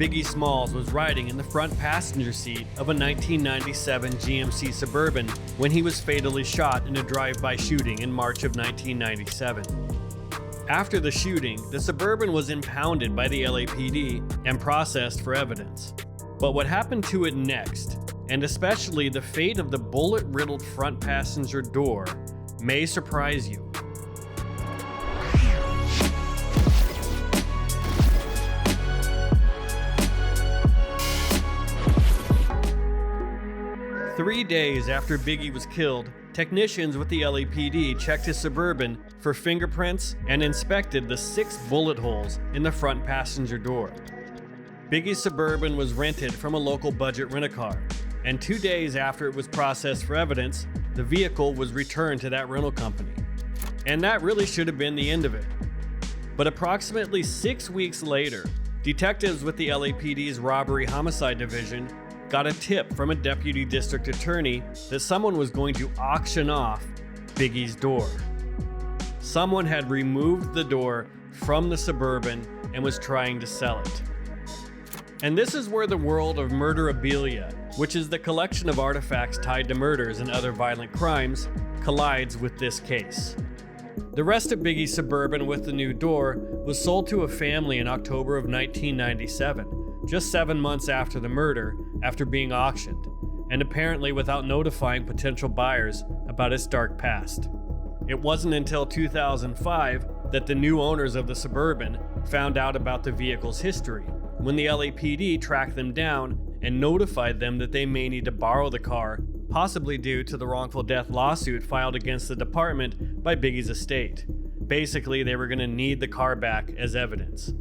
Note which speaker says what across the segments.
Speaker 1: Biggie Smalls was riding in the front passenger seat of a 1997 GMC Suburban when he was fatally shot in a drive-by shooting in March of 1997. After the shooting, the Suburban was impounded by the LAPD and processed for evidence. But what happened to it next, and especially the fate of the bullet-riddled front passenger door, may surprise you. Three days after Biggie was killed, technicians with the LAPD checked his Suburban for fingerprints and inspected the 6 bullet holes in the front passenger door. Biggie's Suburban was rented from a local budget rent-a-car, and 2 days after it was processed for evidence, the vehicle was returned to that rental company. And that really should have been the end of it. But approximately 6 weeks later, detectives with the LAPD's Robbery Homicide Division got a tip from a deputy district attorney that someone was going to auction off Biggie's door. Someone had removed the door from the Suburban and was trying to sell it. And this is where the world of murderabilia, which is the collection of artifacts tied to murders and other violent crimes, collides with this case. The rest of Biggie's Suburban with the new door was sold to a family in October of 1997, just 7 months after the murder, after being auctioned, and apparently without notifying potential buyers about its dark past. It wasn't until 2005 that the new owners of the Suburban found out about the vehicle's history, when the LAPD tracked them down and notified them that they may need to borrow the car, possibly due to the wrongful death lawsuit filed against the department by Biggie's estate. Basically, they were going to need the car back as evidence.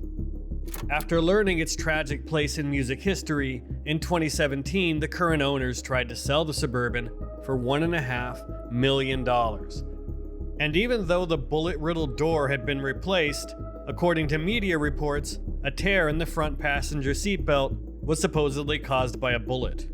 Speaker 1: After learning its tragic place in music history, in 2017, the current owners tried to sell the Suburban for $1.5 million. And even though the bullet-riddled door had been replaced, according to media reports, a tear in the front passenger seatbelt was supposedly caused by a bullet.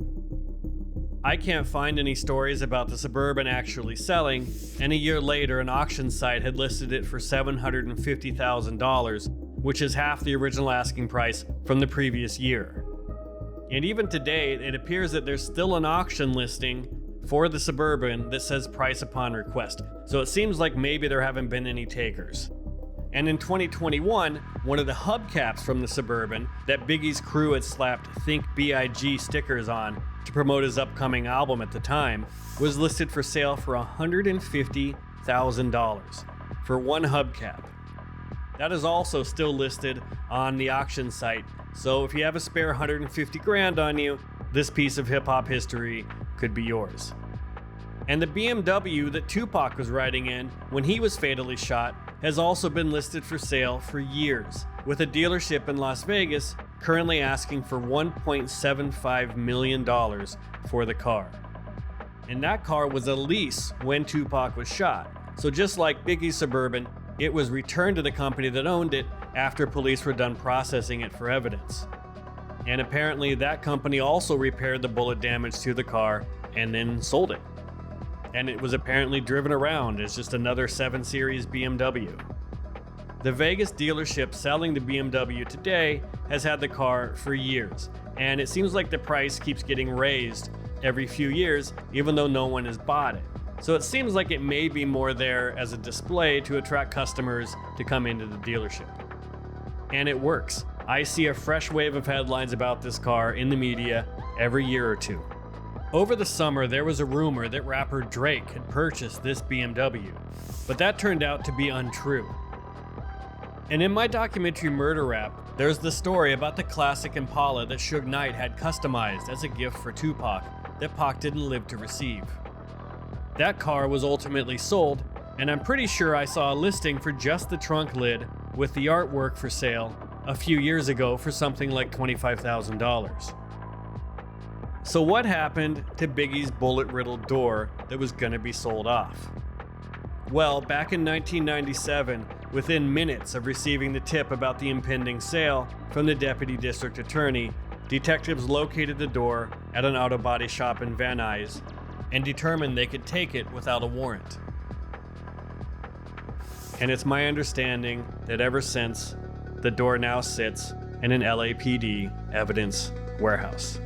Speaker 1: I can't find any stories about the Suburban actually selling, and a year later an auction site had listed it for $750,000, which is half the original asking price from the previous year. And even today, it appears that there's still an auction listing for the Suburban that says price upon request, so it seems like maybe there haven't been any takers. And in 2021, one of the hubcaps from the Suburban that Biggie's crew had slapped Think B.I.G stickers on to promote his upcoming album at the time was listed for sale for $150,000 for one hubcap. That is also still listed on the auction site, so if you have a spare 150 grand on you, this piece of hip-hop history could be yours. And the BMW that Tupac was riding in when he was fatally shot has also been listed for sale for years, with a dealership in Las Vegas currently asking for $1.75 million for the car. And that car was a lease when Tupac was shot, so just like Biggie's Suburban, it was returned to the company that owned it after police were done processing it for evidence. And apparently that company also repaired the bullet damage to the car and then sold it. And it was apparently driven around as just another 7 Series BMW. The Vegas dealership selling the BMW today has had the car for years, and it seems like the price keeps getting raised every few years, even though no one has bought it. So it seems like it may be more there as a display to attract customers to come into the dealership. And it works. I see a fresh wave of headlines about this car in the media every year or two. Over the summer, there was a rumor that rapper Drake had purchased this BMW, but that turned out to be untrue. And in my documentary Murder Rap, there's the story about the classic Impala that Suge Knight had customized as a gift for Tupac that Pac didn't live to receive. That car was ultimately sold, and I'm pretty sure I saw a listing for just the trunk lid with the artwork for sale a few years ago for something like $25,000. So what happened to Biggie's bullet-riddled door that was gonna be sold off? Well, back in 1997, within minutes of receiving the tip about the impending sale from the deputy district attorney, detectives located the door at an auto body shop in Van Nuys and determined they could take it without a warrant. And it's my understanding that ever since, the door now sits and an LAPD evidence warehouse.